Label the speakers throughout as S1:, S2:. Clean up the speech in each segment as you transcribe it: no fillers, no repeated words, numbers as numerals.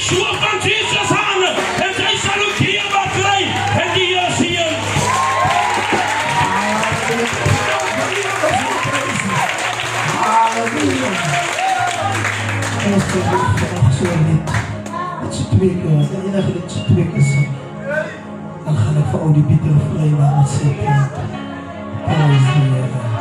S1: Yeshua van Jesus aan en sy sal ook hier wat kry en die Heer seën.
S2: Dat ze twee keer, de enige dat ze twee keer zingen. Dan ga ik voor al die bittere vrede aan zetten. Prijs de Heer.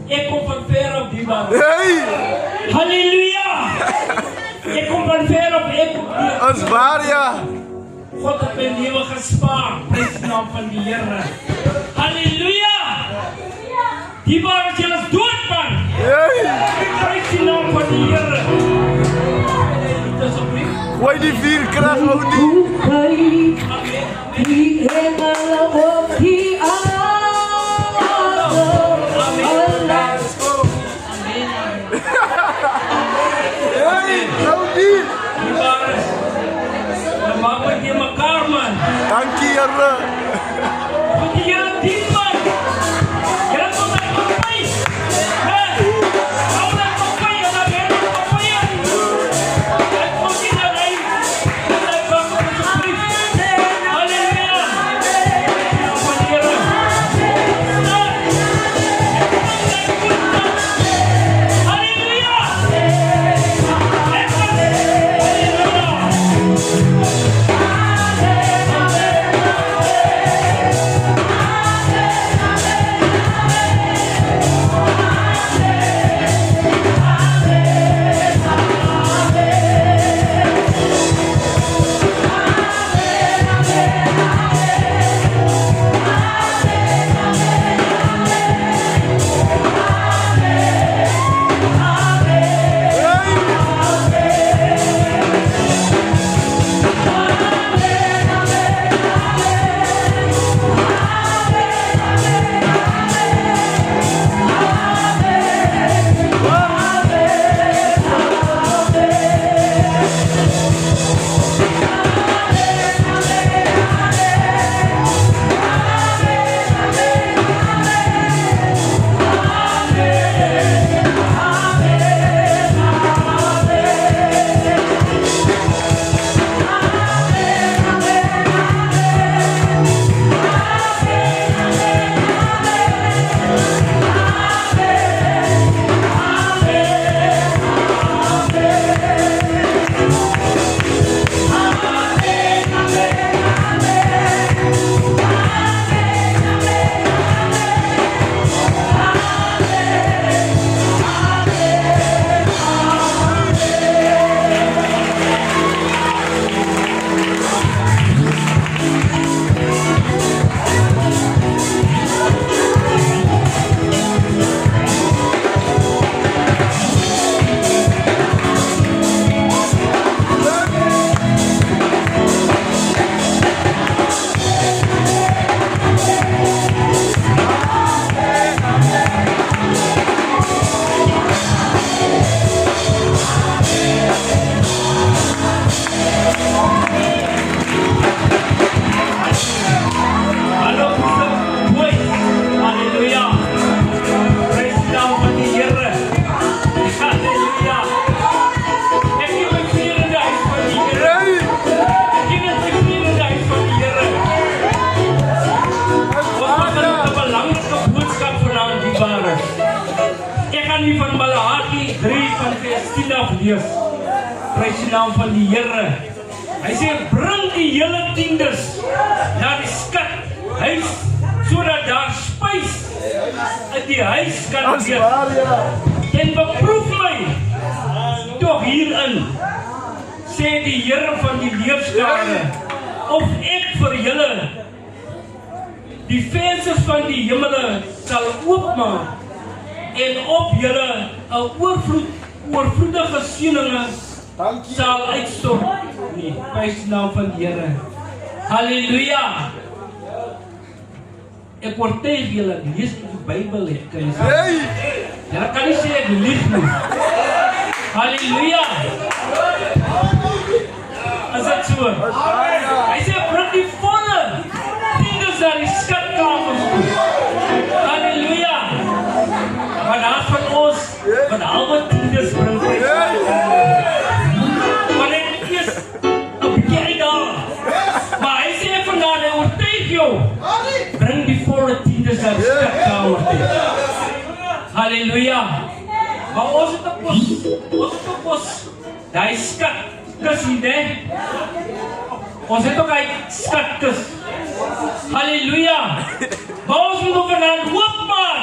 S1: Ek kom van ver op die baan. Halleluja! Ek kom van ver op, ek kom hier.
S3: Ons waar, ja.
S1: God het my lewe gespaar. Prys die naam van die Here. Halleluja! Die waar wat jy is dood, man. Prys die naam van die Here.
S3: Gooi die vuurkrag, Oudie.
S2: Die engele op die
S3: Dankie, Here.
S1: Want die Here dien man. Here kom met kopie. Hou dat kopie en dan weer kopie. Ek kom nie dat hy bak op self lees. Prys die naam van die Here. Hy sê, bring die hele tiendes na die skathuis, sodat daar spys in die huis kan
S3: Dis
S1: wees.
S3: waar, ja.
S1: En beproef my toch hierin, sê die Here van die leerskare, of ek vir julle die vensters van die hemele sal oopmaak en op julle 'n oorvloedige seëninge sal uitstort. Nee, prys die naam van die Here. Halleluja. Ek oortuig julle, lees die Bybel het, kan jy sê.
S3: Hey!
S1: Julle kan nie sê ek lieg nie. Halleluja. Is dit so? Hy sê, bring die volle tiendes na die skatkamers toe. Halleluja. Maar daar van ons, wat halwe tiendes bring, maar ek moet eers 'n bietjie uitdaag. Maar hy sê vandaan, hy oortuig jou, bring die volle tiendes na die skatkamer toe. Halleluja. Maar ons het 'n pos, daai skatkus hier, né? Ons het ook hy skatkus. Halleluja. Maar ons moet ook vandaan oopmaak.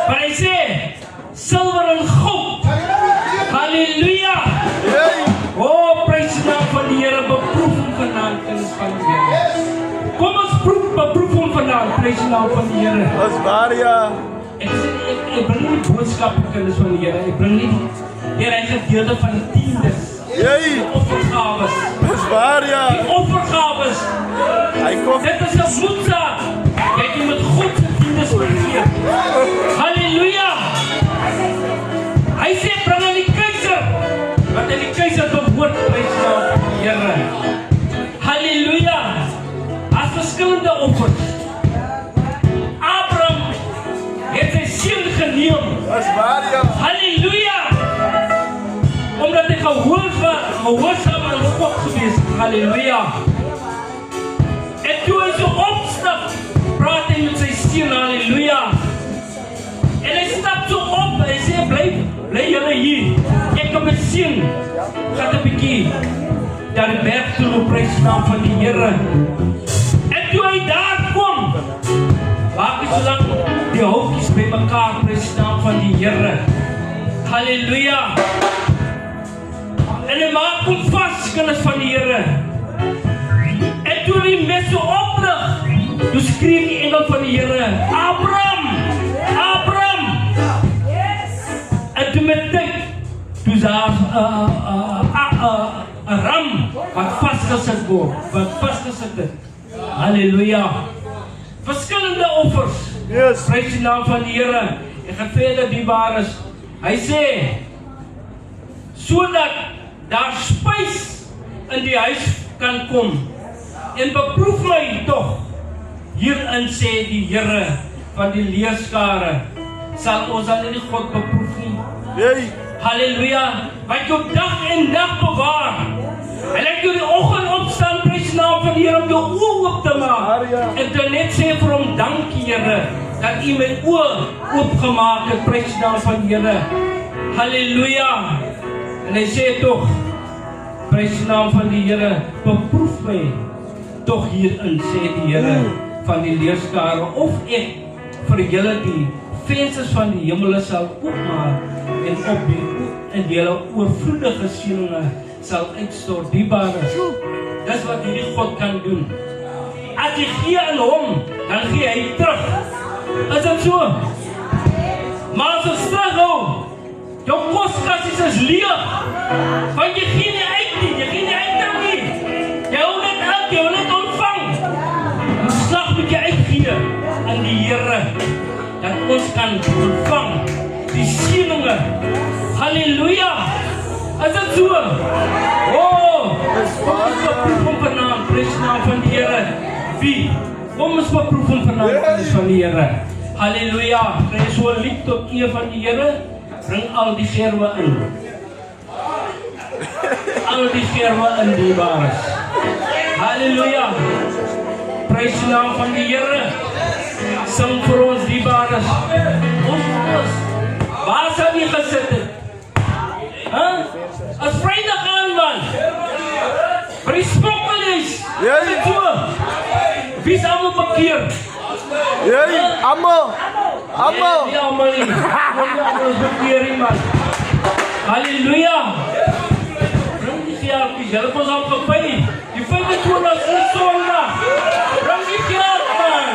S1: Maar hy sê, silwer en goud. Halleluja. Oh, prys die naam van die Here, beproef hom vandaan, kinders van die Here. Kom ons beproef hom vandaan, prys die naam van die Here.
S3: Dis waar, ja.
S1: Ek bring nie die boodskap, kinders van die Here. Ek bring nie die gedeelte van die tiendes.
S3: Hey!
S1: Die offergawes.
S3: Dis waar, ja.
S1: Die offergawes.
S3: Hy kom.
S1: Dit is 'n moedsaak. Jy het met God se tiendes gegee. Halleluja. Hy sê, bring aan die keiser, wat aan die keiser behoort, prys die naam van die Here. Halleluja. As verskillende offers. Abraham het sy seun geneem.
S3: Dis waar, ja.
S1: Halleluja. Omdat hy gehoorsaam aan God gewees het. Halleluja. En toe hy so opstap, praat hy met sy seun. Halleluja. En hy stap so op, hy sê, bly julle hier. Ek en my seun gaan 'n bietjie daar die berg toe loop, prys die naam van die Here. En toe hy daar kom, maak hy so lang die houtjies by mekaar, prys die naam van die Here. Halleluja. En hy maak hom vas, kinders van die Here. En toe die mes so oplig, toe skreeu die engel van die Here, Abraham, Abraham. En toe met tyd, toe daar 'n ram wat vasgesit word, wat vasgesit het. Halleluja. Verskillende offers.
S3: Yes.
S1: Prys die naam van die Here. En gaan verder die waar is. Hy sê, sodat daar spys in die huis kan kom. En beproef my toch. Hierin sê die Here van die leerskare, sal ons dan nie God beproef nie.
S3: Hey!
S1: Halleluja. Wat jou dag en dag bewaar. En ek jou die oggend opstaan, prys die naam van die Here, om jou oë oop te maak. En te net sê vir hom, dankie Here, dat U my oë oopgemaak het, prys die naam van die Here. Halleluja. En hy sê toch, prys die naam van die Here, beproef my toch hierin, sê die Here van die leerskare, of ek vir julle die vensters van die hemele sal oopmaak en op die julle oorvloedige seëninge sal uitstort. Dierbare, dis wat hierdie God kan doen. As jy gee aan hom, dan gee hy terug. Is dit so? Maar as jy terughou, jou koskassies is leeg, want jy gee nie uit nie, jy gee nie uit nie. Jy hou net uit, jy hou net ontvang. Die slag moet jy uitgee aan die Here, dat ons kan ontvang die seëninge. Halleluja. Is dit so? Oh, kom ons beproef hom vanaand, prys die naam van die Here. Wie? Kom ons beproef hom vanaand, prys van die Here. Halleluja. Kry so 'n lied tot eer van die Here. Bring al die gerwe in. Al die gerwe in die bares. Halleluja. Prys die naam van die Here. Sing vir ons die bares. Ons waar sal jy gesit het? As Vrydag aan, man. Maar die smokkel is.
S3: Jee.
S1: Wie is allemaal bekeer?
S3: Jee, allemaal. Allemaal.
S1: Nee, allemaal niet. Allemaal is bekering, man. Halleluja. Bring die geelkies. Help ons al gepijn. Die 25 is zondag. Bring die geld, man.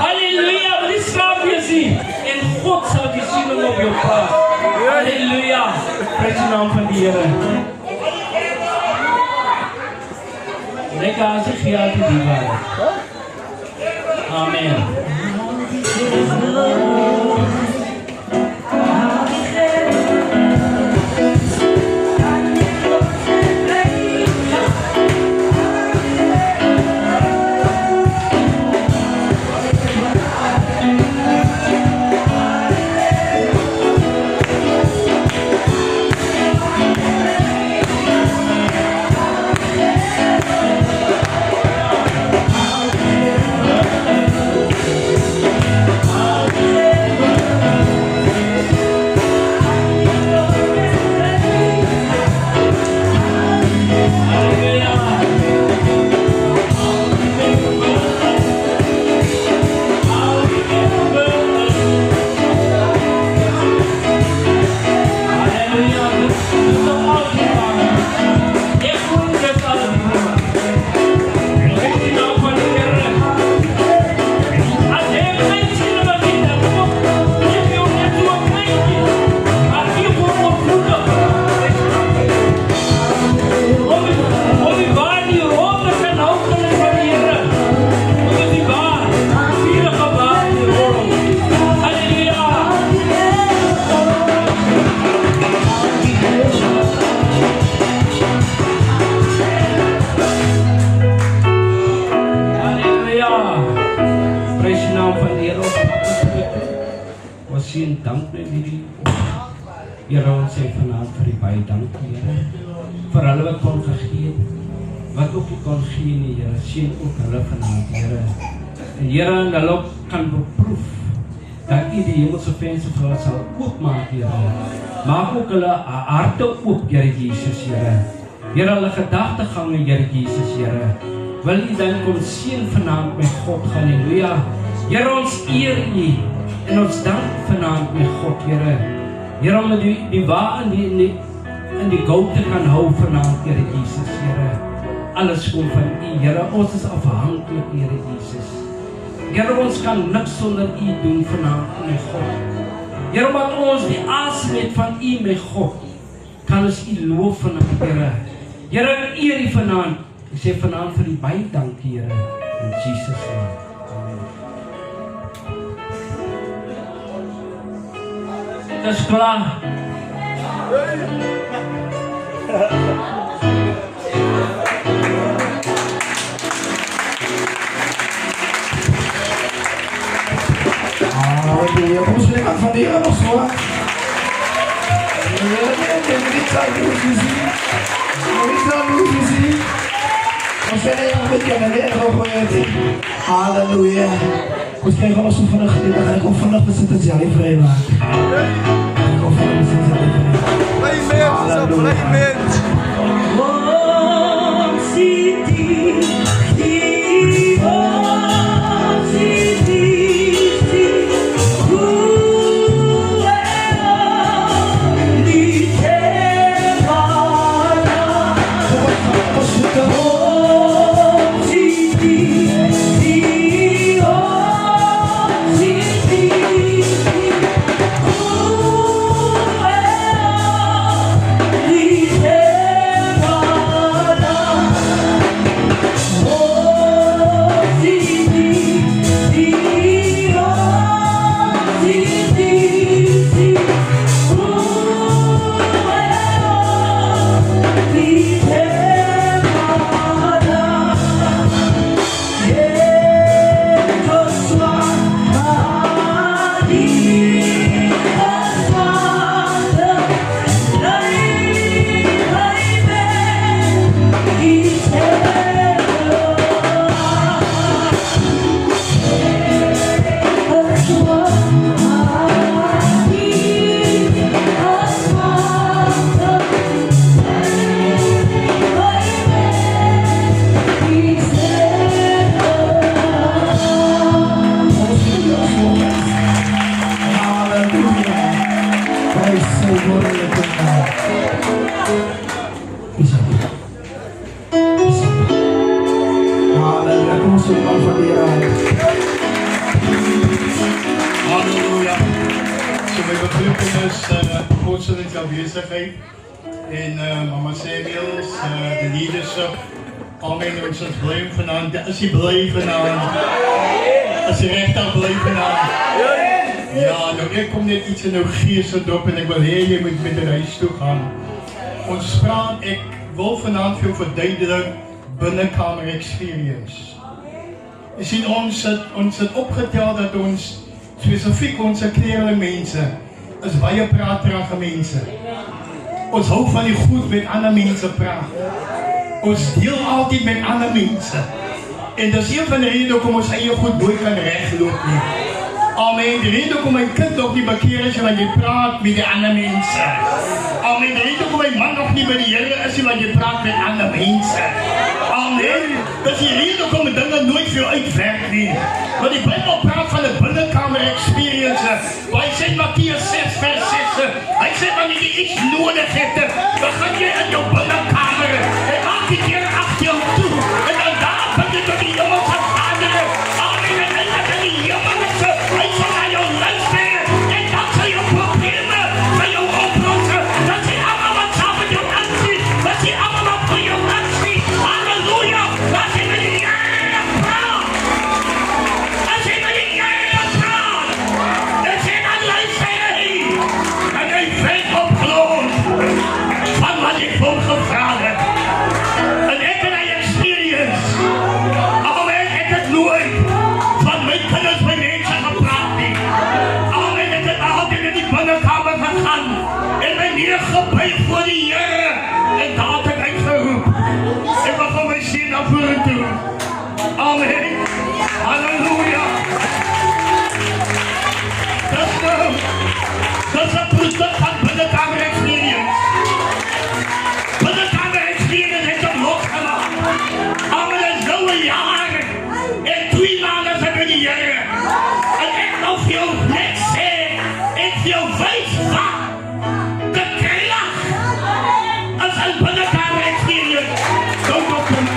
S1: Halleluja. Maar die slaap je zien. En God zal die ziening op jou plaats. Halleluja. Prijs de naam van die Heer. Lekker als ik geld die waren. Amen. Dank net hierdie Here, ons sê vanaand vir die baie dank, Here, vir hulle wat kon gegee het, wat ook nie kon gee nie, Here, seën ook hulle vanaand, Here, en Here, en hulle ook kan beproef, dat U die hemelse venster vir hulle sal oopmaak, Here, maak ook hulle harte oop, Here Jesus, Here, Here, hulle gedagtegange, Here Jesus, Here, wil U dan kom seën vanaand met God, halleluja, Here, ons eer U, en ons dank vanaand met God, Here. Here, om die waar in die goud te kan hou vanaand, Here Jesus, Here. Alles kom van U, Here. Ons is afhankelijk, Here Jesus. Here, ons kan niks sonder U doen vanaand, met God. Here, omdat ons die asem het van U, met God, kan ons U loof vanaand, Here. Here, ek eer U vanaand. Ek sê vanaand vir U baie dank, Here. In Jesus' naam. Dat is klaar.
S2: Halleluja. Kom eens lekker van die nog zo. Niet aan de muziek. Niet aan de muziek. We zijn een beetje aan de weg. Halleluja. Goed, kijk alles zo vannacht. Dan ga ik ook vannacht met zitten zelf vrij maken.
S3: Playmate.
S4: Yeah. Dames, godsdienst aanwezigheid en Mama Samuels, de leadership, algemeen ons is blij vanavond, is hij blij vanavond? Is hij rechtig blij vanavond? Ja, nou ik kom net iets in uw geest op en ik wil heel je met de reis toe gaan. Ons praat, ik wil vanavond veel verduidelijken, binnenkamer experience. Je ziet ons het opgeteld dat ons specifiek onze kleerlinge mensen is baie praterige mense. Ons hou van die goed met ander mense praat. Ons deel altyd met ander mense. En dis een van die rede hoekom ons eie goed nooit kan regloop nie. Amen. Die rede hoekom my kind nog nie bekeer is want jy praat met die ander mense. Amen. Die rede hoekom my man nog nie by die Here is want jy praat met ander mense. Amen. Dis die rede hoekom dinge nooit vir jou uitwerk nie. Want die Bybel praat van 'n binnekamer experience. Waar hy sê Matteus 6 vers 6. Hy sê wanneer jy iets nodig het, dan gaan jy in jou binnekamer en maak die deur agter jou toe. En dan daar vind jy tot die hemelse Vader. Amen. En hy het in die hemelse, hy sal na jou luister en dan sal jou probleme vir jou oplossen. Dat hy allemaal wat saam met jou aansien. Dat hy allemaal wat vir jou aansien. Halleluja. Dat hy met die Here praat. Dat hy met die Here praat. Dat hy dan luister hy. En hy vet op grond van wat ek voor gevraagd heb. En ek en hy experience. Amen, ek het nooit van my kinders by mense gepraat nie. Amen, ek het altyd in die binnekamer gegaan en my neergebuig voor die Here. En daar het ek uitgeroep. Ek wil van my sien na vore toe. Amen. Halleluja. Dis 'n product van binnekamer experience. Binnekamer experience het hom losgemaak. Amen, dit is nou 'n jaar en 2 maanden zijn we die Here. En ek nou vir jou net sê, ek vir jou wys wat de krag is 'n binnekamer experience. Don't go to me.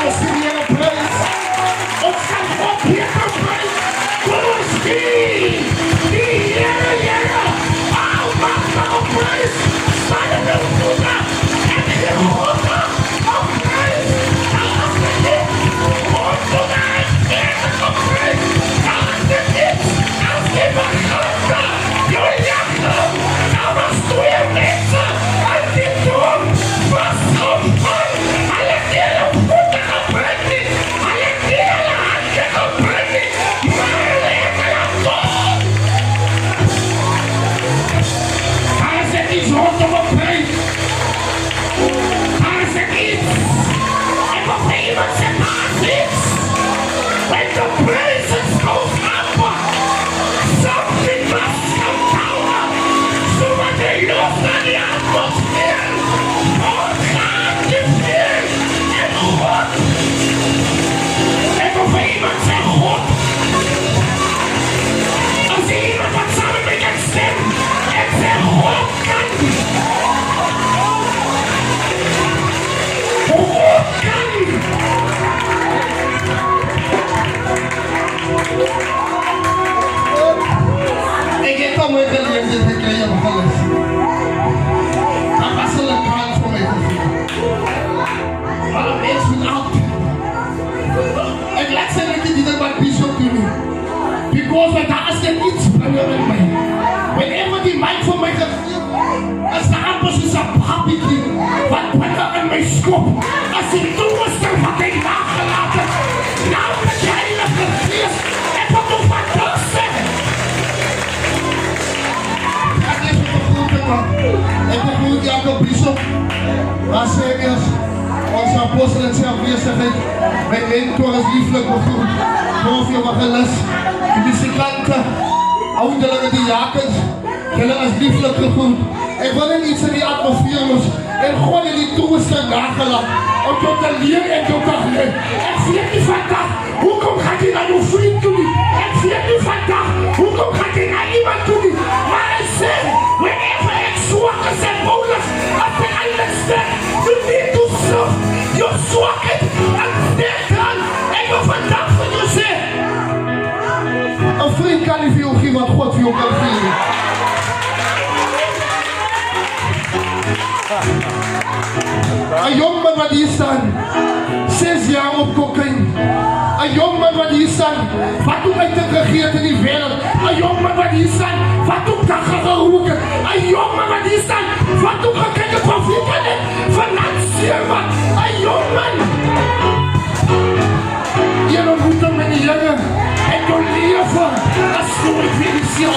S2: Ons sien hier 'n prys.
S4: Ons gaan God hier geprys. Kom ons dien die Here. Hou maar op prys. Sta in die voete. En die voete op prys. Alles is dit. God voor mij is op prys. Alles is dit. Als die begrijpen. Jullie jachten. Nou was 2 mensen. En die toon was op prys. Alle hele voete geprys. Alle hele handen geprys. Maar leven op God. Daar zit iets rondom op prys. Daar zit iets. En wat voor iemand zit daar iets. When the praises goes up, something must come down. So what they lost in the atmosphere. God gaat je weer. En God. En wat voor iemand zegt God. Als iemand wat samen met je stem. En zegt God kan. God kan.
S2: Ik heb al mijn geleerd gekregen op alles. Dat was al een kans voor mij te vinden. Maar een mens moet altijd. Ik laat ze niet die dat wat bishop doen. Because when daar is er iets brengen met mij. Whenever die mic voor mij gegeven, is de amper soos een papietje wat brengen in mijn schop. Als die toegestel wat ik nagelaten. Nou met die heilige geest. En wat nog wat dat zeggen. Ik begroet Jacob Bishop, Samuels, onze apostel en zijn afwezigheid. Mijn mentor is lieflijk begroet, prof evangelist, de muzikanten, ouderlinge diakens, jullie is lieflijk gegroet. Ik wil niet iets in die atmosfeer los en gewoon in die toestand nagelaten om jou te leren en jou te leren. Ik weet niet vandaag, hoe kom gaat je naar je vriend toe niet? Ik weet niet vandaag, hoe kom gaat je naar iemand toe niet? Maar ik zeg, whenever ik zwak is en moedig, als ik understand, you need to serve your zwakheid en sterk aan. Ik wil vandaag van je zeggen, evangelie. 'N jongman wat hier staan, 6 jaar op cocaïne. 'N jongman wat hier staan, wat ook uit gegeet in die wêreld. 'n jongman wat hier staan, wat ook kagga gerook het. 'n jongman wat hier staan, wat ook gekyk het van Afrika finansiëel wat. 'n jongman. Jy moet hom in die Here en jou lewe as storie vir die siel.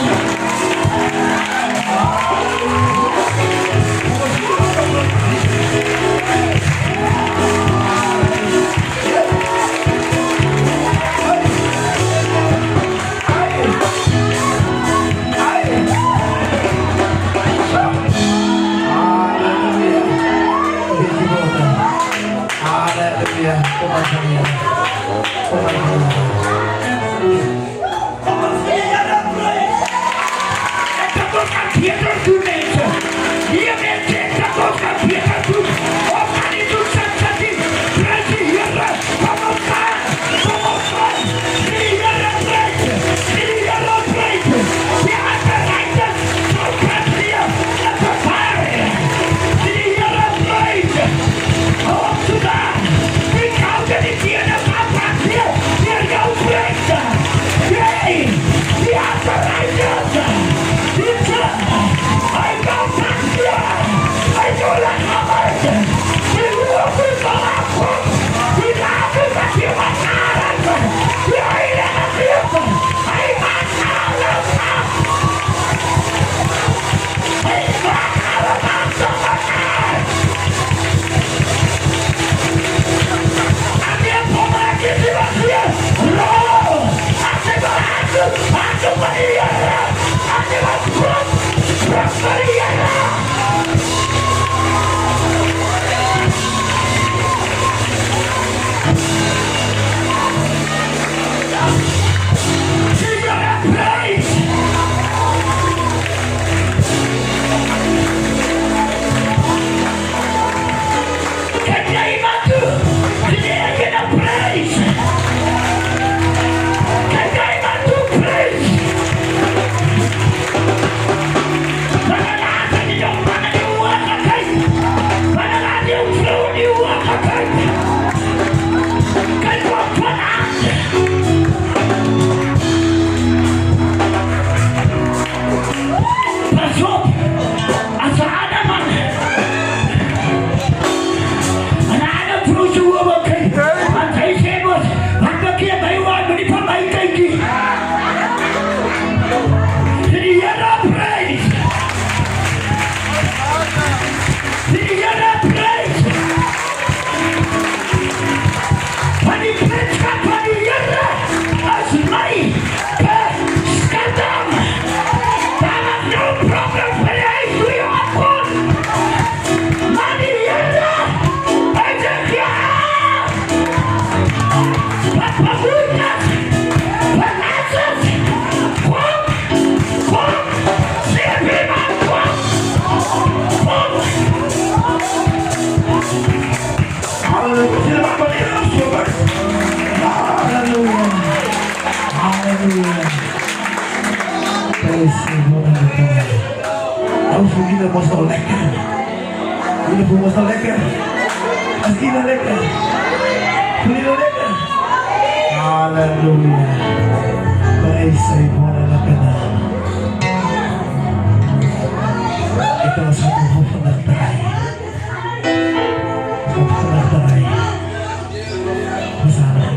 S5: Jullie was al lekker. Jullie was al lekker. Als jullie lekker. Jullie lekker. Halleluja. Prijs Bwana lekker naam. Ito sa buong panagtay. Buong panagtay. Masarap.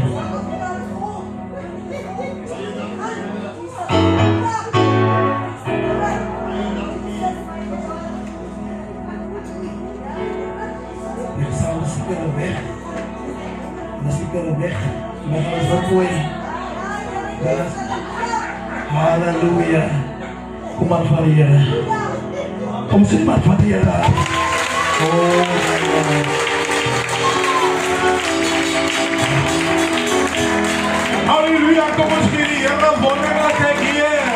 S5: Haleluya. Umat Maria. Umat Maria. Oh. Haleluya. Kom ons gee die Here wonderlike eer.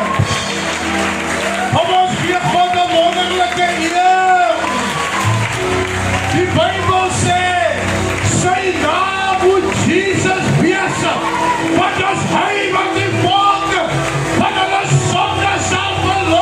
S5: Kom ons gee God 'n wonderlike eer. Die Bybel sê sy naam moet Jesus wees. Want as hy wat die volk van hulle sonde sal verloor.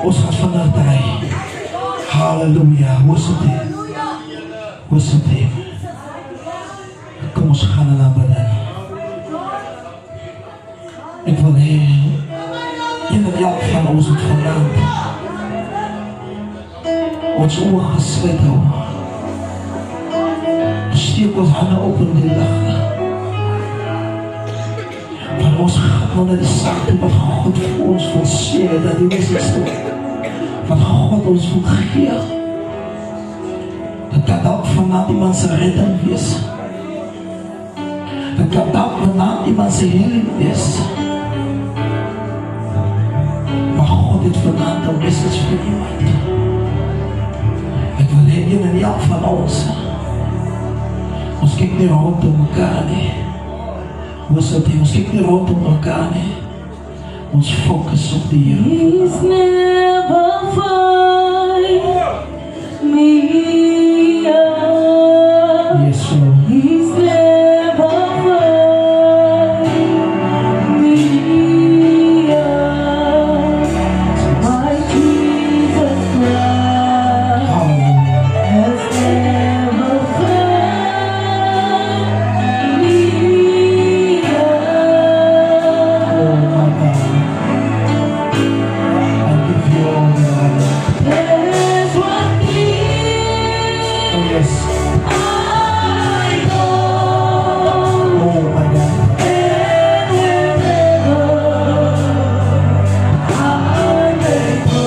S5: Ons gaat vandaag draaien. Halleluja. Worship Him. Worship Him. Kom ons gaan naar beneden. Ik wil in het jaar van ons het vandaan. Ons ogen gesluit houden. Steek ons handen op in die dag. Van ons gaat naar die zaken wat God voor ons wil zeggen. Dat die is het. Wat God ons wil geven. Dat kan ook vanavond iemand zijn redding wees. Dat kan ook vanavond iemand zijn healing wees. Maar God heeft vanavond een message voor iemand. Ik wil heen en jou van ons. Ons kijkt niet rondom elkaar. Ons kijkt niet rondom elkaar. Ons focus op de Heer.
S6: He's never find me out.
S5: Yes, Lord.
S6: He's never find me out. My Jesus Christ has never found me out.
S5: Oh my God. I give you all the honor.
S6: There's one thing
S5: Oh yes.
S6: I know,
S5: Oh my God.
S6: and wherever I may go,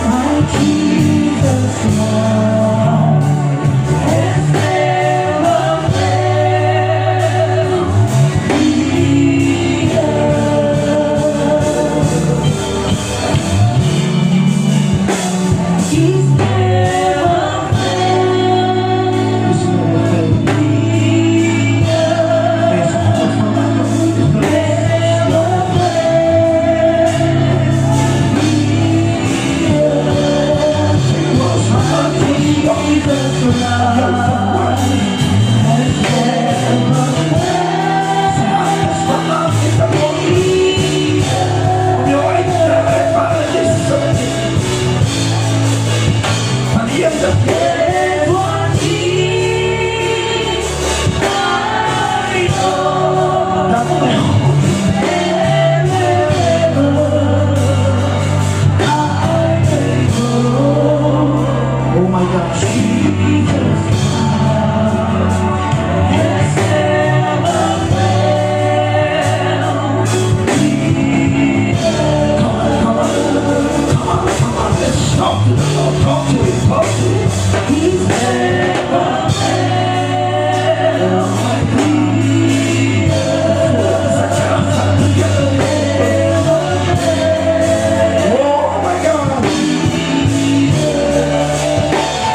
S6: my Jesus love has never failed me He's never failed
S5: This is what we feel. There's a whole
S6: There's one thing I know, and wherever I may go,
S5: Oh my God.
S6: Jesus has never failed me.
S5: Come on, let's talk to the Lord. Talk to him.
S6: He's never failed me.
S5: Oh my God.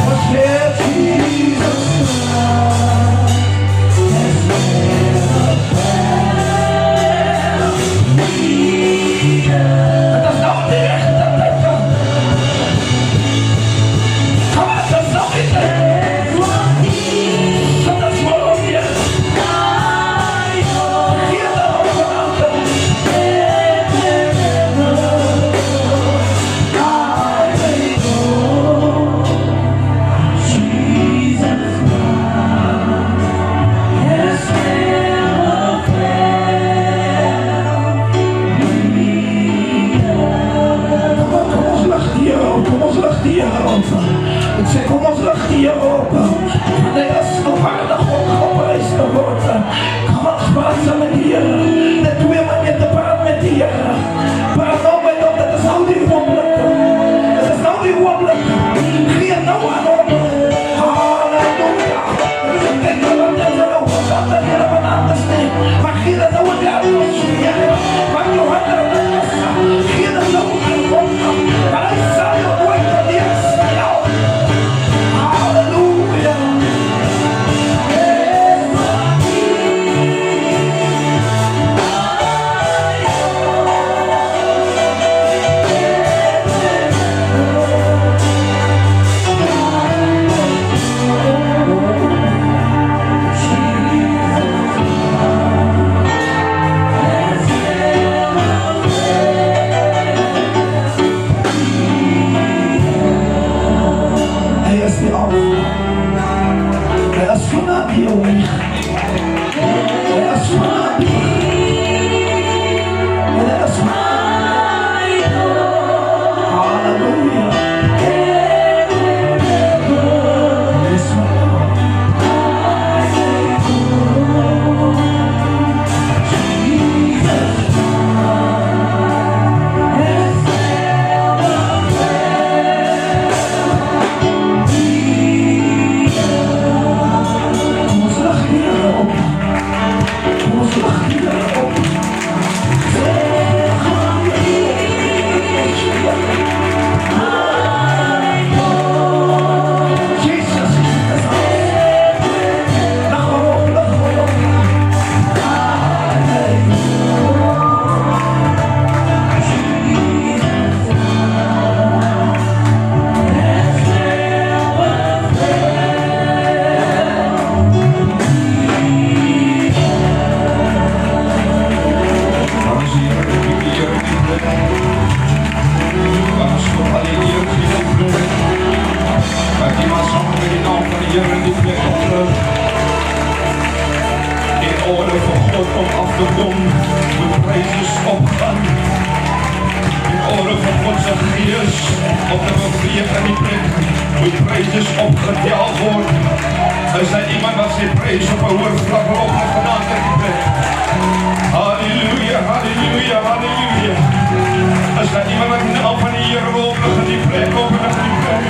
S5: What's there, Jesus? Dat is nog niet echt. Kom on, dat is nog niet echt.
S6: There's one thing
S5: Dat is gewoon niet echt.
S6: I know,
S5: Hier dan ook vanavond.
S6: and wherever I may go, Jesus has never
S5: Kom ons lucht hier open. Ik zeg, kom ons lucht hier open. Wanneer is zo waardig om geprijsd te worden. Kom ons praten met die Heer. Dat doe je maar niet te praten met die Heer. Praat nou met hem, dat is nou die wonderlijk. Dat is nou die wonderlijk. Geef nou aan hem. Halleluja. Dus ik denk dat dat is er ook. Dat er helemaal anders niet. Maar geef dat nou aan de atmosfeer. Maar je handen op de kassa. Geef dat nou aan hem. Maar hij zal je ooit van die Heer. Halleluja. kom, moet prijs opgaan. In orde van Godse Gees, op de bevrijd in die plek, moet prijs opgetel worden. Is daar iemand wat sy prijs op een hoog vlak wil opgedaan in die plek? Halleluja, halleluja, halleluja. Is daar iemand wat die naam van die Heer wil oplig in die plek, oplig in die plek?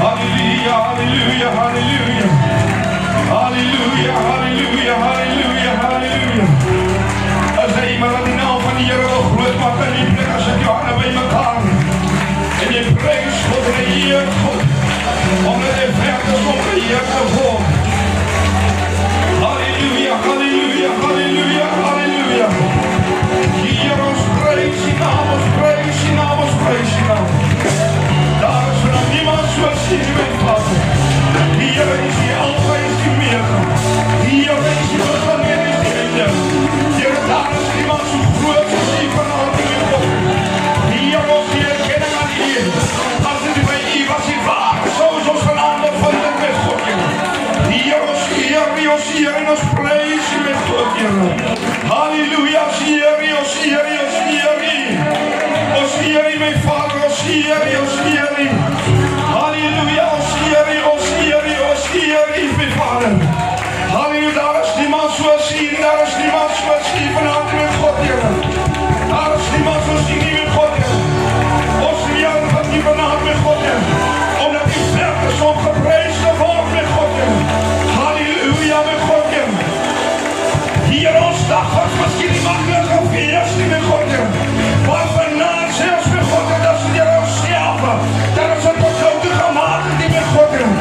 S5: Halleluja, halleluja, halleluja. Halleluja, halleluja, halleluja, halleluja. As daar iemand wat die naam van die Heer wil groot maak in die plek, as ek jou handen by mekaar en jy prijs God en die Heer God, omdat hy werk is om die Heer te volg. Halleluja, halleluja, halleluja, halleluja. Heer, ons prijs die naam, ons prijs die naam, ons prijs die naam. Daar is nog niemand soos die mijn Vader. Heer is die Alpha, is die Omega. Heer is die begin en is die einde. Heer, daar is niemand so groot as die vanavond in die God. Heer, ons die erkenning aan die Heer. As dit by U was die waar, soos ons genade vind in met God, Heer, ons Heer en ons prijs U met God, Heer. Halleluja, ons Heer, ons Heer, ons Heer. Ons Heer, my Vader, ons Heer, ons Heer. Halleluja, ons Heer, ons Heer, ons Heer, my Vader. Halleluja, daar is niemand soos U, daar is niemand soos U vanavond met God, Heer. Daar is niemand soos U nie met God, Heer. Ons Heer van U vanavond met God, Heer. Omdat U werk is om geprees te word met God, Heer. Halleluja, met God, Heer. Hier ons dag was miskien die makkelijke feest nie met God, Heer. Maar vanavond zelfs met God, Heer, dat is Heer ons self. Dat is het tot nou toe gemaakt nie met God, Heer.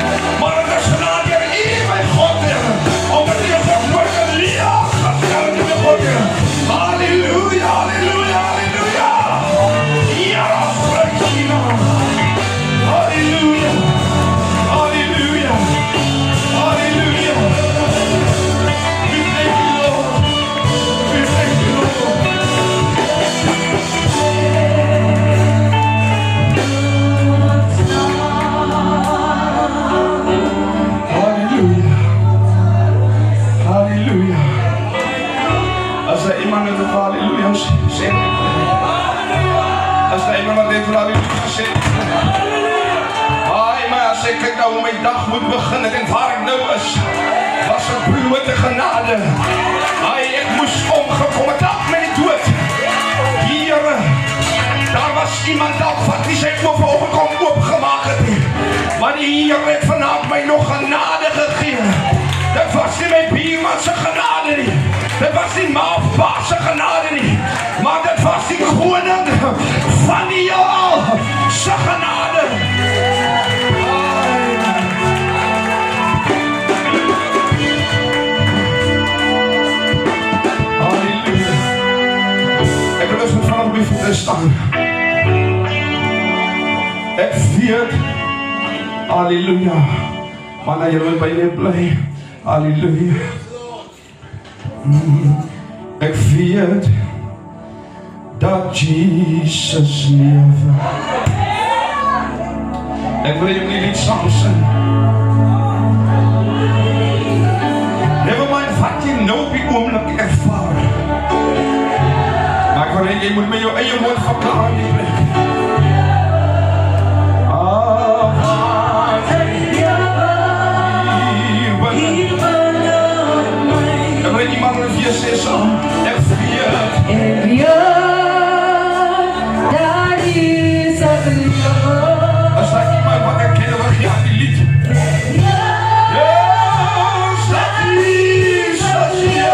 S5: Maar het is vanavond, Heer, U met God, Heer. Omdat U ons ook woord en leer gestel nie met God, Heer. Halleluja, halleluja, halleluja. Hier ons prijs die naam. Halleluja, halleluja, halleluja. We thank you, Lord. We thank you, Lord. Halleluja, halleluja. As daar iemand het over halleluja sê, as daar iemand wat het over halleluja sê, maar as ek kyk nou hoe my dag moet begin en waar ek nou is, was een blote genade. Ek moes omgekom het af met die dood. Here, daar was iemand al wat die sy open opgemaak het. Maar die Heer het vanavond my nog genade gegeen. Dit was nie my bierman se genade nie. Dit was nie ma of pa se genade nie. Maar dit was die koning van die heelal se genade. Halleluja. Ek wil ons met vanaf op die voete staan. Ek weet, halleluja, maar nou jy wil by my bly, halleluja. Ek weet, dat Jesus lewe. Ek wil jy nie lied saam sing. Never mind wat jy nou op die oomlik ervaar. Maar ek wil jy moet met jou eie woord verklaar in die plek. Sê saam, ek weet,
S6: daar is een liefde.
S5: As daar iemand wat ek ken, wat gee aan die lied. Yes, dat is as jy.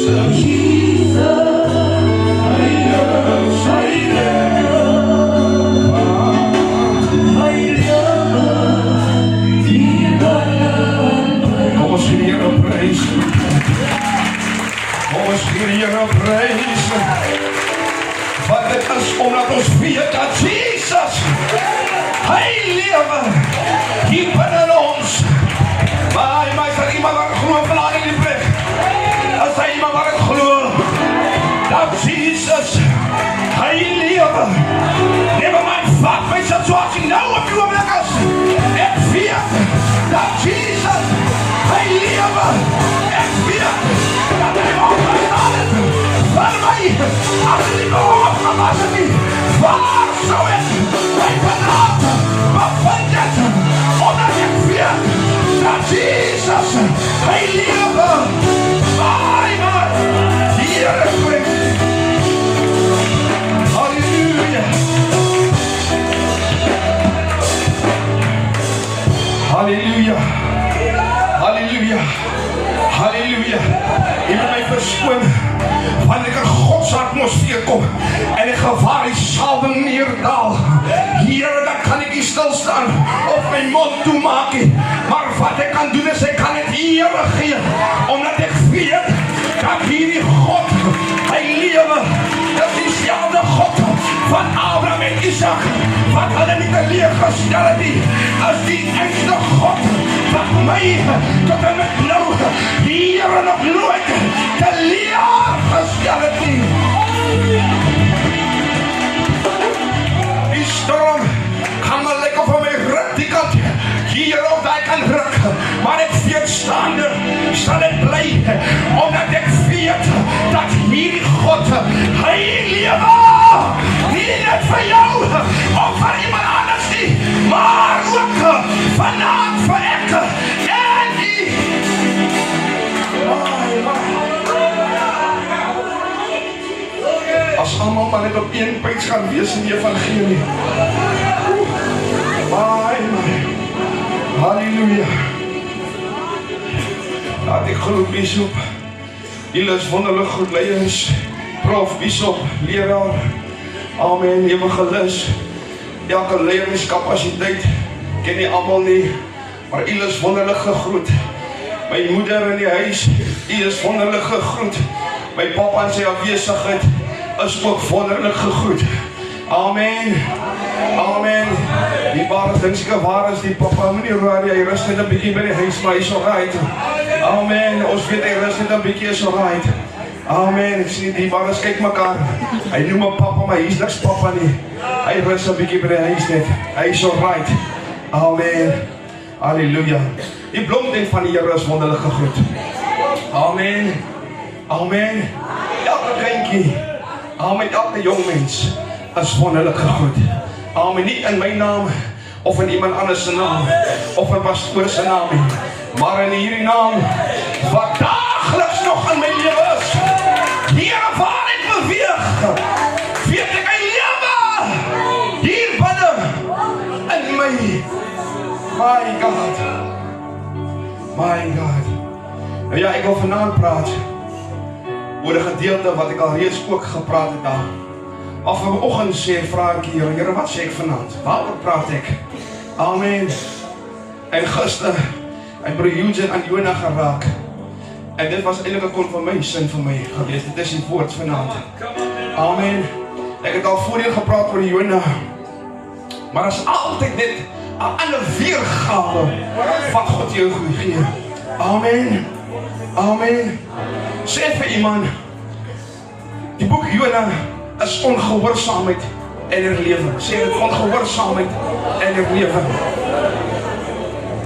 S5: Kom ons gee die Here prys. Kom ons gee die Here prys. Want dit is omdat ons weet dat Jesus, hy lewe hier binne ons. Maar is daar iemand wat glo vanavond in die plek? Is daar iemand wat glo dat Jesus, hy lewe? Neem my vat my situasie nou op die oomblik is. Ek weet dat Jesus, hy lewe. Ek weet dat hy opgestaan het vir my. As hy nie opgewas het nie, waar sou ek my vanavond bevind het? Omdat ek weet dat Jesus, hy lewe. Die Here spreek. Halleluja. Halleluja. Halleluja. Halleluja. Jy moet my verskoon, wanneer ek in Gods atmosfeer kom en ek gevaar die salwing neerdal. Here, dan kan ek nie stilstaan of my mond toemaak nie. Maar wat ek kan doen is ek kan het Here gee, omdat ek weet dat hierdie God, hy lewe. Dit is dieselfde God van Abraham en Isaac, wat hulle nie teleurgestel het nie, as die engste God wat my tot en met nou die Here nog nooit teleurgestel het nie. Die storm gaan maar lekker van my ruk die kant hier op die kan ruk, maar ek weet staande sal ek bly, omdat ek weet dat hierdie God, hy lewe, nie net vir jou of vir iemand anders nie, maar ook vanavond vir ek en die. As allemaal maar net op een pijs gaan wees in die evangelie. Halleluja. Laat ek geloof Bishop, julle is wonderlik goed leiers, Prof, Bishop, leraar, amen, evangelis, elke leierskapasiteit, ken nie allemaal nie, maar julle is wonderlik gegroet. My moeder in die huis, julle is wonderlik gegroet. My papa in sy afwesigheid is ook wonderlik gegroet. Amen. Amen. Die ware ding seker waar is die papa, moenie raar, hy rust net 'n bietjie by die huis, maar hy is alright. Amen. Ons weet hy rust net 'n bietjie, is alright. Amen. Ek sien die ware kyk mekaar. Hy noem my papa, maar hy is niks papa nie. Hy rust 'n bietjie by die huis net. Hy is alright. Amen. Halleluja. Die blomding van die Here is wonderlik gegroet. Amen. Amen. Elke kindjie, amen, elke jong mens is wonderlik gegroet. Amen, nie in my naam, of in iemand anders se naam, of in pastoor se naam nie, maar in hierdie naam, wat daagliks nog in my lewe is. Here waar ek beweeg, weet ek hy lewe, hier binne, in my. My God. My God. Nou ja, ek wil vanaand praat oor 'n gedeelte wat ek al reeds ook gepraat het daar. Af vanoggend sê, vraag ek hier, Here, wat sê ek vanaand? Waaroor praat ek? Amen. En gister, en broer Eugene aan Jona geraak. En dit was eintlik 'n confirmation vir my gewees. Dit is die woord vanaand. Amen. Ek het al voorheen gepraat oor Jona. Maar as altyd net 'n ander weergawe van God jou gee. Amen. Amen. Sê vir iemand, die boek Jona is ongehoorsaamheid en herlewe. Sê dit, ongehoorsaamheid en herlewe.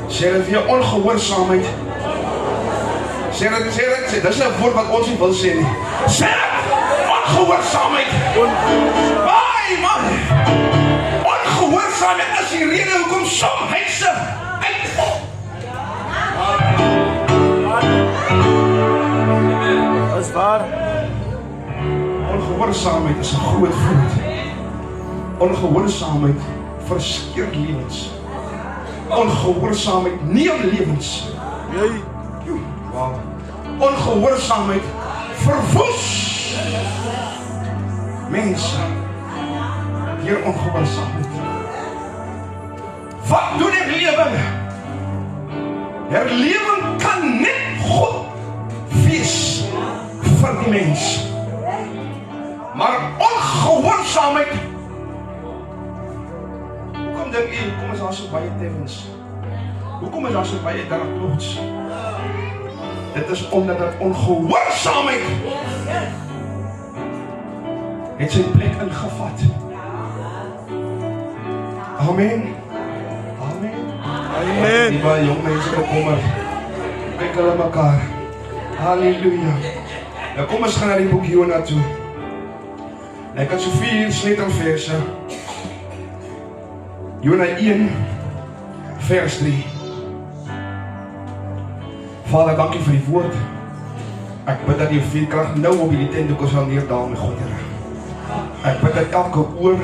S5: Sê dit weer, ongehoorsaamheid. Sê dit, dis 'n woord wat ons nie wil sê nie. Sê dit, ongehoorsaamheid. Baie man. Ongehoorsaamheid is die rede hoekom som huise uitval.
S3: Is waar?
S5: Ongehoorsaamheid is 'n groot fout. Ongehoorsaamheid verskeer lewens. Ongehoorsaamheid neem lewens.
S3: Jy.
S5: Wow. Ongehoorsaamheid verwoes mense deur ongehoorsaamheid. Wat doen herlewing? Herlewing kan net goed wees vir die mens. Maar ongehoorsaamheid, hoekom dink jy, hoekom is daar so baie Tevens? Hoekom is daar so baie Darklots? Dit is omdat dat ongehoorsaamheid het sy plek ingevat. Amen. Amen.
S3: Amen.
S5: Die baie jong mense bekommer. Kyk hulle mekaar. Halleluja. Nou kom ons gaan na die boek Jona toe. En ek het so 4 sleutelverse. Jona 1 vers 3. Vader, dankie vir die woord. Ek bid dat die vuurkrag nou op die tentdoeke sal neerdaal, my God, Here. Ek bid dat elke oor,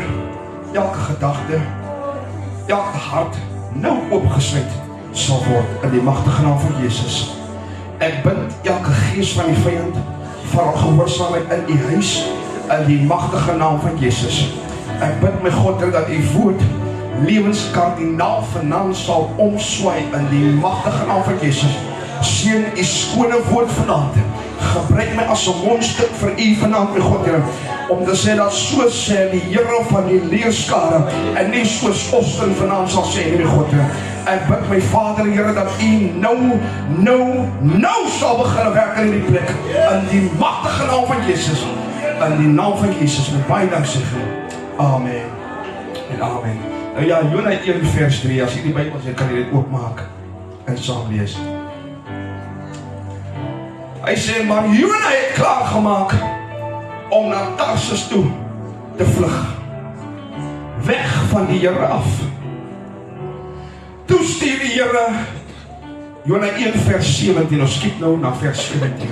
S5: elke gedagte, elke hart nou opgesluit sal word in die magtige naam van Jesus. Ek bid elke gees van die vyand vir ongehoorsaamheid in die huis in die magtige naam van Jesus. Ek bid my God dat die woord lewenskardinaal vanaand sal omswaai in die magtige naam van Jesus. Seën die skone woord vanaand. Gebruik my as 'n mondstuk vir u vanaand, my God, Here, om te sê dat so sê die Here van die leerskare en nie soos Austin vanaand sal sê nie, my God, Here. Ek bid my Vader, Here, dat u nou sal begin werk in die plek in die magtige naam van Jesus. In die naam van Jesus, met baie dank sê ek. Amen. En amen. Nou ja, Jona 1 vers 3, as jy die Bybel sê, kan jy dit oopmaak en saam lees. Hy sê, maar Jona het klaargemaak om na Tarsus toe te vlug. Weg van die Here af. Toe stuur die Here, Jona 1 vers 17, ons skiep nou na vers 17.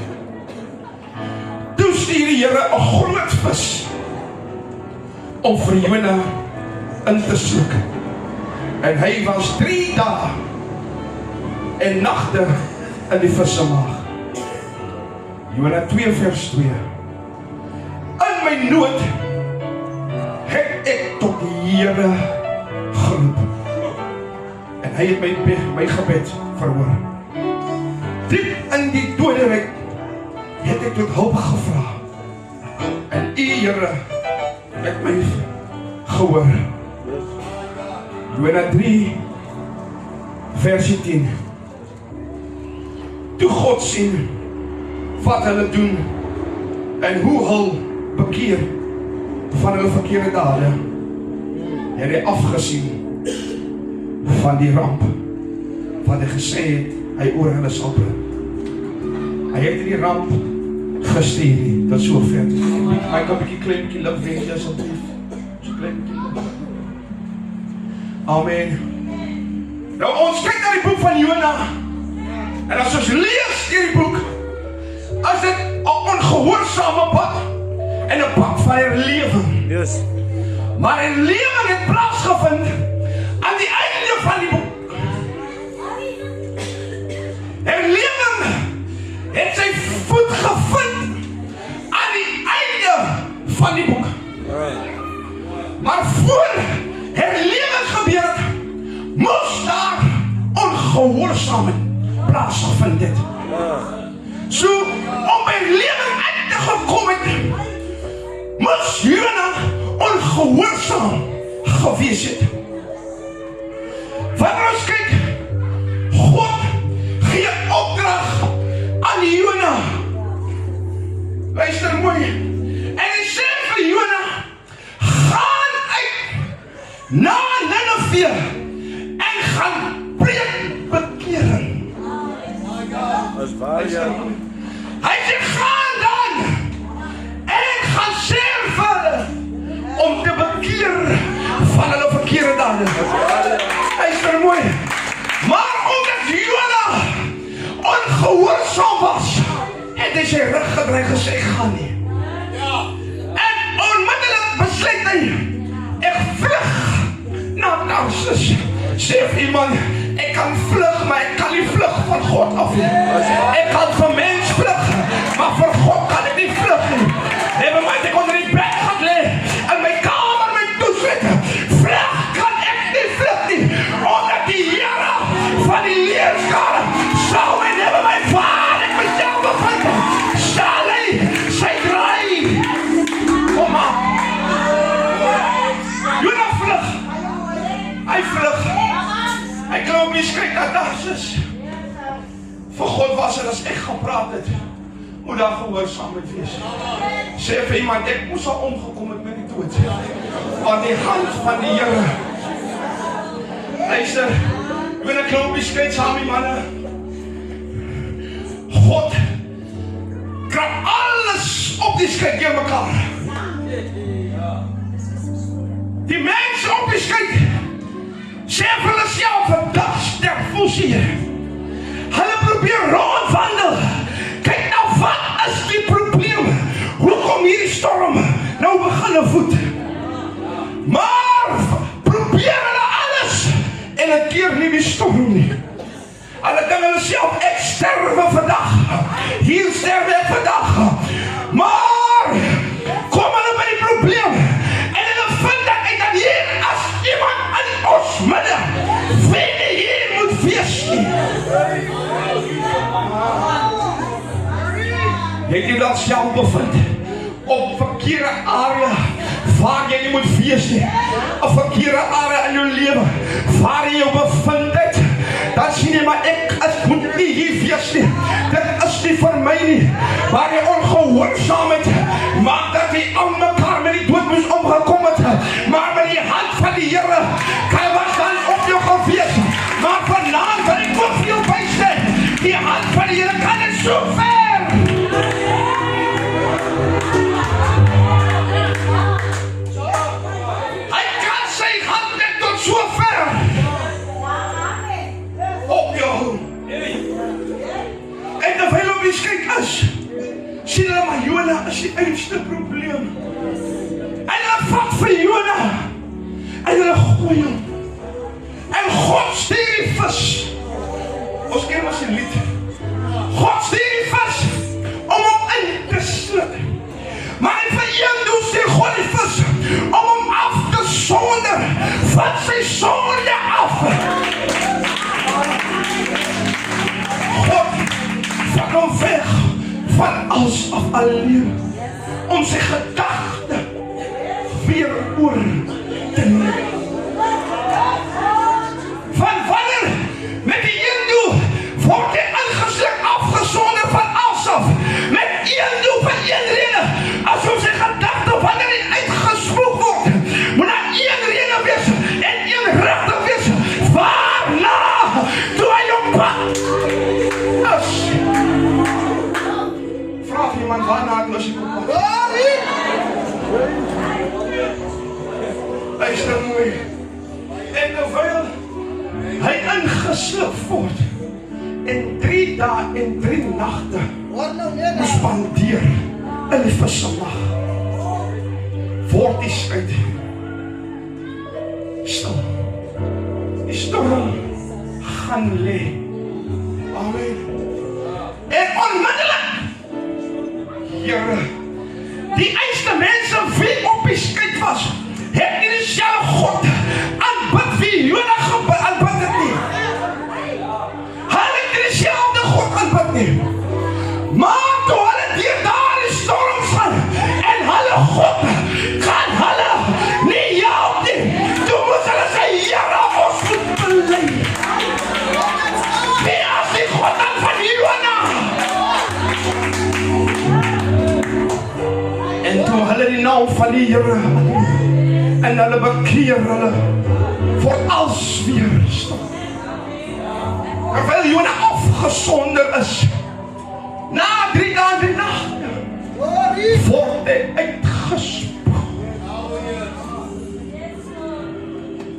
S5: Toe stuur die Here 'n groot vis om vir Jona in te sluk. En hy was 3 dae en nagte in die vis se maag. Jona 2 vers 2. In my nood het ek tot die Here geroep. En hy het my gebed verhoor. Diep in die doderyk het ek tot hulp gevra. En u Here het my gehoor. Jona 3 vers 10. Toe God sien wat hulle doen en hoe hulle bekeer van hulle verkeerde dade, het hy afgesien van die ramp wat hy gesê het hy oor hulle sal bring. Hy het die ramp gestuur nie, tot so ver. Hy kan 'n bietjie klein bietjie lig wees asseblief. So klein bietjie lig. Amen. Nou ons kyk na die boek van Jona. En as ons lees hierdie boek, as dit 'n ongehoorsame pad en 'n pad van herlewing.
S3: Yes.
S5: Maar herlewing het plaasgevind aan die einde van die boek. Herlewing het sy voet gevind aan die einde van die boek. Maar voor herlewing gebeur het, moes daar ongehoorsaamheid plaasgevind het. So, om herlewing uit te gekom het, moes Jona ongehoorsaam gewees het. Wanneer ons kyk, God gee opdrag aan Jona. Luister mooi. En hy sê vir Jona, gaan uit na Nineve en gaan preek bekering.
S3: Dat is waar, ja.
S5: Hy sê, gaan dan en gaan sê vir hulle om te bekeer van hulle verkeerde dade. Hy is mooi. Maar omdat Jona ongehoorsaam was, het hy sy rug gedraai gesê, gaan nie. En onmiddellik besluit hy, ek vlug na Tarsus. Sê vir iemand, ek kan vlug, maar ek kan nie vlug van God af nie. Ek kan vir mens vlug, maar vir God kan ek nie ongehoorsaam moet wees. Sê vir iemand, ek moes al omgekom het met die dood. Aan die hand van die Here. Luister, ek wil 'n klompie skryf saam die manne. God krap alles op die skryf deur mekaar. Die mense op die skryf sê vir hulle self, vandag sterf ons hier. Hulle probeer rondwandel. Kyk nou, wat is die probleem? Hoekom hierdie storm nou begin voed? Maar probeer hulle alles en het keer nie die storm nie. Hulle kan hulle self, ek sterwe vandag. Hier sterwe ek vandag. Maar kom hulle by die probleem en hulle vind dat uit dat hier as iemand in ons midde weet nie hier moet wees nie. Jy het jy dat self bevind op verkeerde area waar jy nie moet wees nie. 'n verkeerde area in jou lewe waar jy jou bevind het. Dan sien jy, maar ek moet nie hier wees nie. Dit is nie vir my nie. Waar jy ongehoorsaamheid maak dat jy aan mekaar met die dood moes omgekom het. Maar met die hand van die Here kan wat dan op jou gewees. Maar vanaand wil ek ook vir jou bysê, die hand van die Here kan dit so ver. Hy kan sy hand net tot so ver op jou. En terwyl op die skryf is, sien hulle maar Jona is die enigste probleem. En hulle vat vir Jona en hulle gooi hom. En God stuur die vis. Ons ken ons die lied. God stuur die vis om hom in te sluk. Maar in vir een doel stuur God die vis om hom af te sonder van sy sonde af. God vat hom weg van alles af alleen om sy gedagte weer oor te neem. Van wanneer met die een doel word hy ingesluk afgesonder van alles af. Met een doel van een rede, asof sy gedagte wanneer hy uitgespoeg word, moet daar een rede wees en een regte wees. Waarna toe hy op pad is. Vraag iemand waarna toe as jy op pad. Luister mooi. En terwyl hy ingesluk word en 3 dae en 3 nagte moes spandeer in die vissenlag, word die skryf stil. Die storm gaan lê. Amen. En onmiddellik, Here, die eerste mense wie op die skryf was, het nie dieselfde God aanbid wie Jona aanbid het nie. Hulle het nie dieselfde God aanbid nie. Maar toe hulle deur daardie storms gaan en hulle God kan hulle nie help nie. Toe moes hulle sê, Here, ons moet bely. Wie is die God dan van Jona? En toe hulle die naam van die Here en hulle bekeer hulle voor als weer staan. Terwyl Jona afgesonder is, na 3 dae en 3 nagte, word hy uitgespoeg.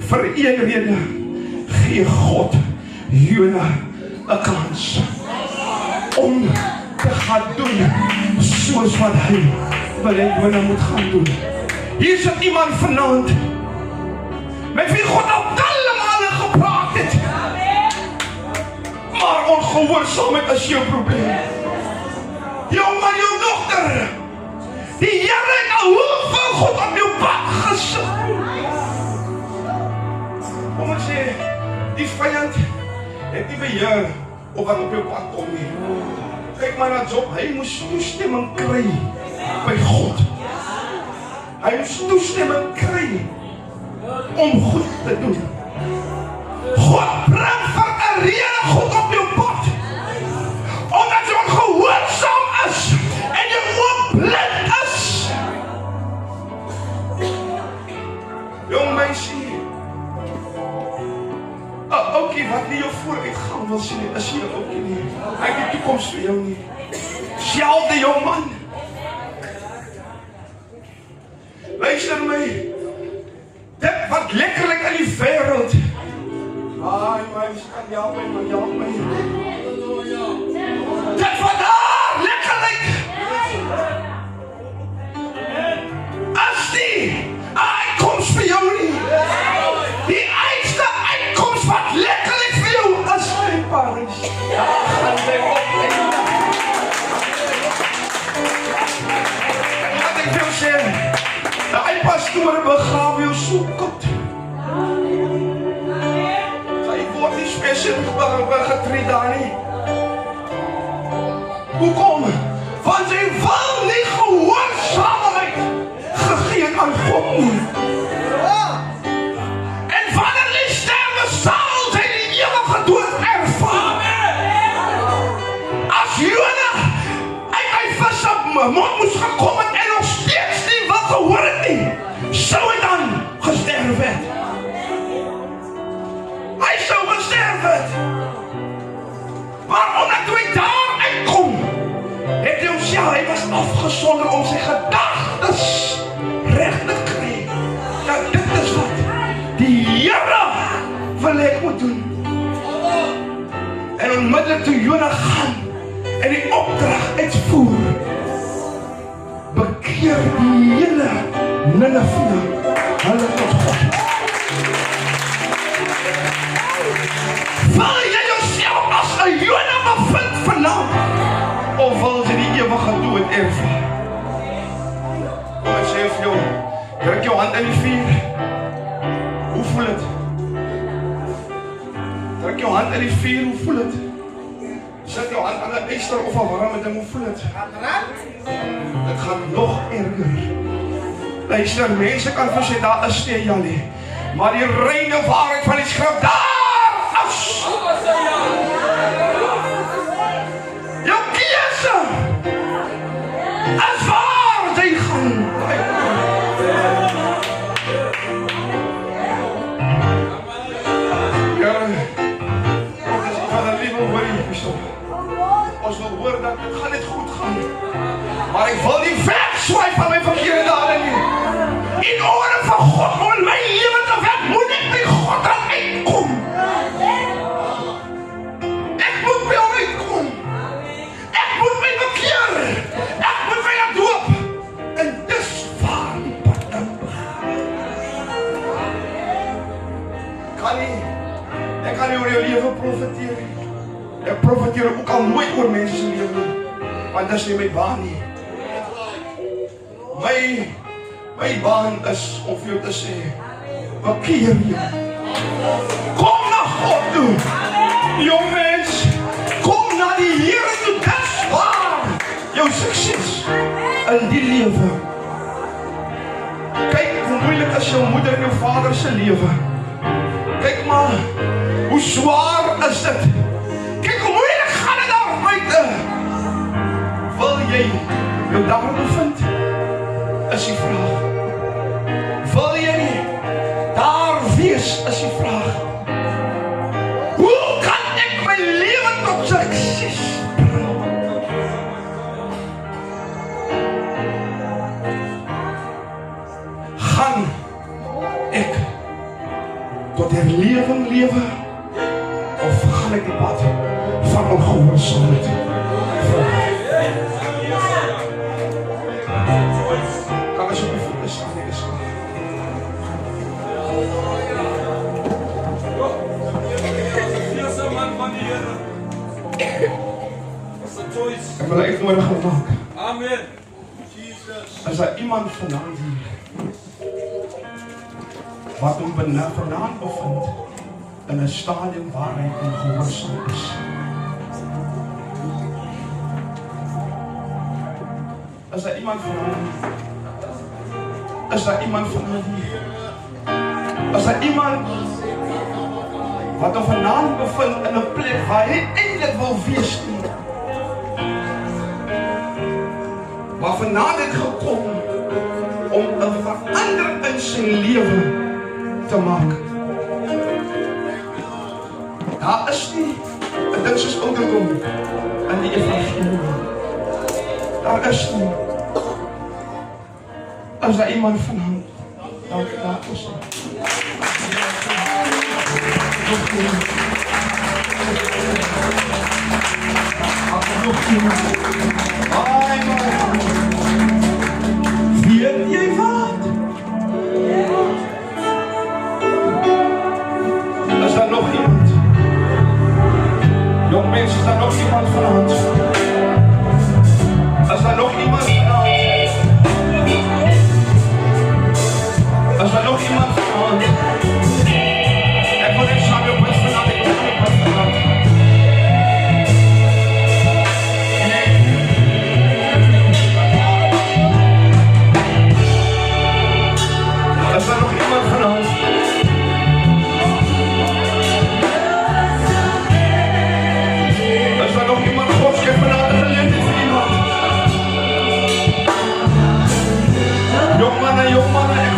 S5: Vir een rede gee God Jona 'n kans om te gaan doen soos wat hy wil hê Jona moet gaan doen. Hier sit iemand vanaand met wie God al talle male gepraat het. Maar ongehoorsaamheid is jou probleem. Jou man, jou dochter. Die Here het al hoeveel God op jou pad gesit. Kom ek sê, die vyand het nie beheer op wat op jou pad kom nie. Kyk maar na Job, hy moes toestemming kry by God. Hy moes toestemming kry om goed te doen. God bring vir 'n rede goed op jou pad. Omdat jy ongehoorsaam is en is jy ook nie. Hy het die toekoms vir jou nie. Sjelde jou man. Luister my. Dit wat lekkerlik in die wêreld. Ai, mens kan help my, man, help my. Dit wat daar lekkerlik. As die uitkoms vir jou nie. Die uitste uitkoms wat lekkerlik vir jou is in Parijs. Ja, gaan jy op. En wat ek wil sê, die pastoor begrawe jou so kot. Sy word nie spesiaal getreed daar nie. Hoekom? Want sy wil nie gehoorsaamheid gegee aan God nie. En wanneer hy sterwe, sal sy die ewige dood ervaar. As Jona uit hy vis op mond moes gekom het en nog steeds nie wat gehoor het nie, sou hy dan gesterf het. Hy sou gesterf het. Maar omdat hy daar uitkom, het hy homself, hy was afgesonder om sy gedagtes reg te kry. Nou dit is wat die Here wil ek moet doen. En onmiddellik toe Jona gaan en die opdrag uitvoer, bekeer die hele Nineve hulle tot God. Wil jy jouself as 'n Jona bevind vanaand, of wil jy die ewige dood ervaar? Kom ek sê vir jou, druk jou hand in die vuur. Hoe voel het? Druk jou hand in die vuur, hoe voel het? Sit jou hand aan 'n yster of 'n warme ding, hoe voel het? Dit gaan nog erger. Luister, mense kan vir sê, daar is nie Janie, maar die reine waarheid van die skrif, daar is. Jou keuse is waar jy gaan. Ja, ons is van 'n liewe hoor hier, Bishop. Ons wil hoor dat het gaan net goed gaan. Maar ek wil nie wegswaai van my verkeerde dade nie. In orde van God om in my lewe te werk, moet ek by God aan uitkom. Ek moet by hom uitkom. Ek moet my bekeer. Ek moet my laat doop. En dis waar die pad dan begin. Ek kan nie oor jou lewe profeteer nie. Ek profeteer ook al nooit oor mense se lewe nie. Want dis nie my baan nie. My baan is om vir jou te sê, bekeer jou. Kom na God toe. Jong mens, kom na die Here toe. Dis waar jou sukses in die lewe. Kyk hoe moeilik is jou moeder en jou vader se lewe. Kyk maar, hoe swaar is dit. Kyk hoe moeilik gaan dit daar buite. Wil jy jou daar bevind? Is die vraag. Wil jy nie daar wees, is die vraag. Hoe kan ek my lewe tot sukses bring? Gaan ek tot herlewing lewe, of gaan ek die pad van ongehoorsaamheid volg? Kan as op die voete staan, ek is klaar. Ek wil uitnodig maak.
S3: Amen.
S5: Is daar iemand vanaand hier wat hom vanaand bevind in 'n stadium waar hy ongehoorsaam is? Is daar iemand vanaand? Is daar iemand vanaand hier? Is daar iemand wat hom vanaand bevind in 'n plek waar hy eintlik wil wees nie? Maar vanaand het gekom om 'n verandering in sy lewe te maak. Daar is nie 'n dit soos ouderdom in die evangelie. Daar is nie. As daar iemand vanavond, dankie daar is nie. Weet jy wat? Is daar nog iemand? Jong mensen, is daar nog iemand vanavond? Is daar nog iemand vanavond? Is daar nog iemand vanavond? Ik wil niet samen op het vanavond, ik wil niet op het vanavond. Is daar nog iemand vanavond? Is daar nog iemand Gods geeft vanavond een gelegenheid voor iemand? Jongmannen, ik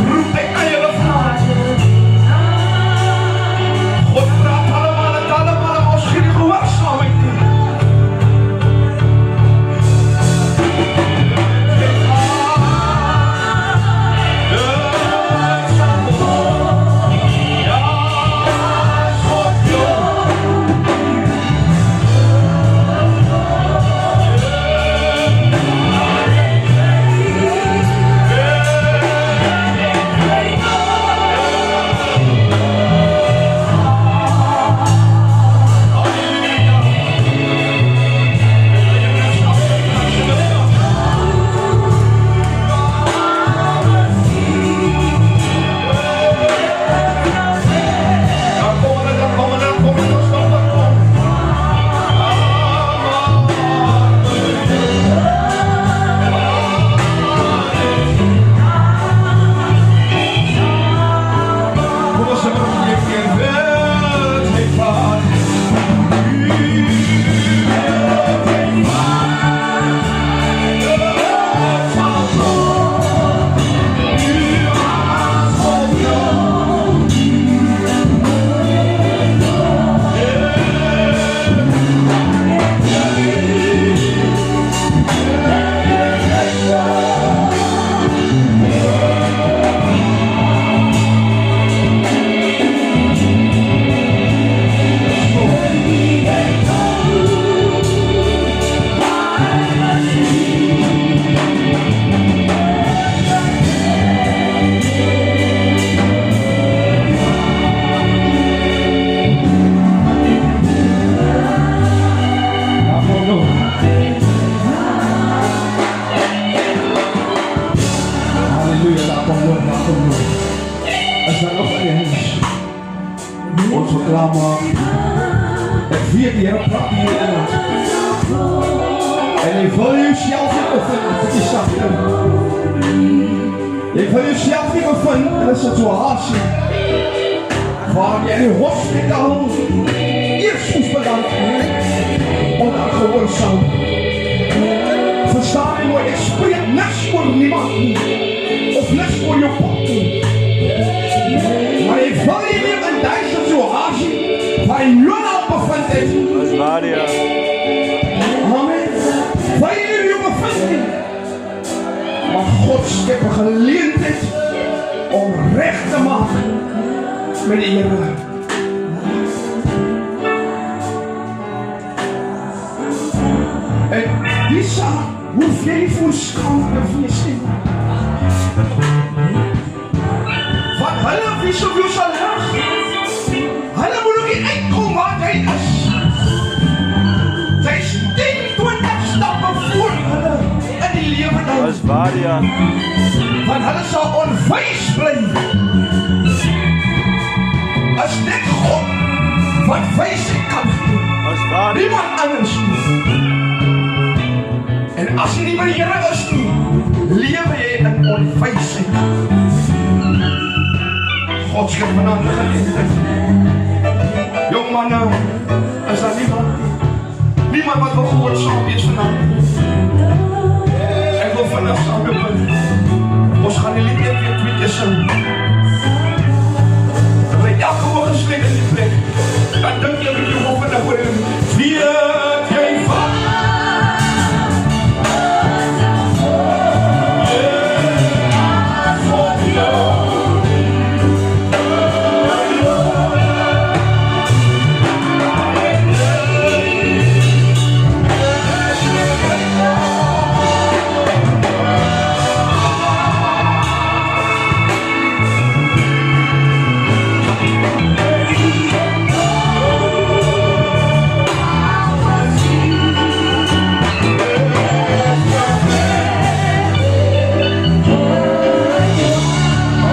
S5: roep, ik kan jullie vanavond. God praat allemaal, als geen gehoorzaamheid doen. Want hulle sal onwys bly. As net God wat wysheid kan gee. Niemand anders nie. En as jy nie by die Here is nie, lewe jy in onwysheid. God skep vanaand geleentheid. Jong manne, is daar niemand wat wil gehoorsaam wees vanaand?